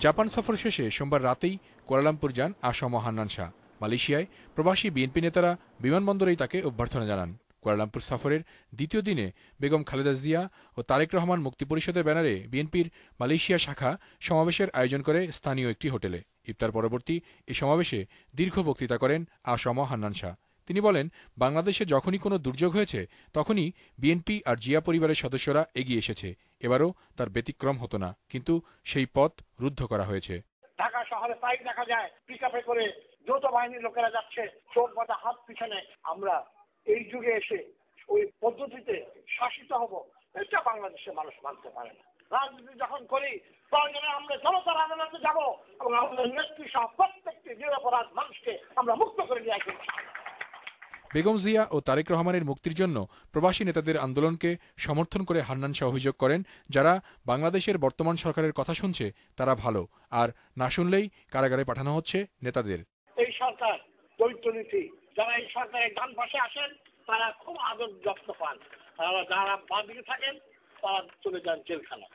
Japan সফর শেষে সোমবার রাতেই কুয়ালালামপুর যান আসম হান্নান শাহ। মালয়েশিয়ায় প্রবাসী বিএনপি নেতারা বিমানবন্দরেই তাকে অভ্যর্থনা জানান। কুয়ালালামপুর সফরের দ্বিতীয় দিনে বেগম খালেদা জিয়া ও তারেক রহমান মুক্তি পরিষদের ব্যানারে বিএনপির মালয়েশিয়া শাখা সমাবেশের আয়োজন করে স্থানীয় একটি হোটেলে। ইফতার পরবর্তী এই সমাবেশে দীর্ঘ বক্তৃতা করেন আসম হান্নান শাহ। তিনি বলেন, বাংলাদেশে যখনই কোনো দুর্যোগ হয়েছে তখনই বিএনপি আর জিয়া পরিবারের সদস্যরা এগিয়ে এসেছে। এবারও তার ব্যতিক্রম হতো না, কিন্তু সেই পথ রুদ্ধ করা হয়েছে। ঢাকা শহরে প্রায় দেখা যায় পিকআপে করে যৌথ বাহিনীর লোকেরা যাচ্ছে, চোখ বাঁধা হাত পিছনে। আমরা এই যুগে এসে ওই পদ্ধতিতে শাসিত হব, এটা বাংলাদেশের মানুষ মানতে পারে না। রাজনীতি যখন করি প্রয়োজনে আমরা জনতার আদালতে যাব এবং আমাদের নেত্রী সহ প্রত্যেকটি নিরপরাধ মানুষকে আমরা মুক্ত করে নিয়ে আসবো। বেগম জিয়া ও তারেক রহমানের মুক্তির জন্য প্রবাসী নেতাদের আন্দোলনকে সমর্থন করে হান্নান শাহ অভিযোগ করেন, যারা বাংলাদেশের বর্তমান সরকারের কথা শুনছে তারা ভালো, আর না শুনলেই কারাগারে পাঠানো হচ্ছে নেতাদের। এই সরকার দৈত্যনীতি, যারা এই সরকারের ডান পাশে আসেন তারা খুব আদর যত্ন পান, যারা বাঁ দিকে থাকেন তারা চলে যান জেলখানা।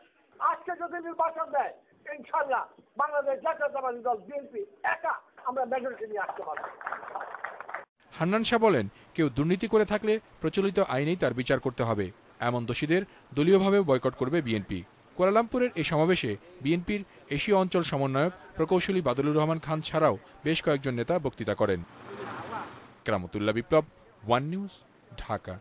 আজকে যদি নির্বাচন দেয় ইনশাআল্লাহ বাংলাদেশ জাতীয়তাবাদী দল বিএনপি একা আমরা মেজরিটি নিয়ে আসতে পারবো। হান্নান শাহ বলেন, কেউ দুর্নীতি করে থাকলে প্রচলিত আইনেই তার বিচার করতে হবে। এমন দোষীদের দলীয়ভাবেও বয়কট করবে বিএনপি। কুয়ালালামপুরের এই সমাবেশে বিএনপির এশীয় অঞ্চল সমন্বয়ক প্রকৌশলী বাদলুর রহমান খান ছাড়াও বেশ কয়েকজন নেতা বক্তৃতা করেন। কেরামতুল্লাহ বিপ্লব, ওয়ান নিউজ, ঢাকা।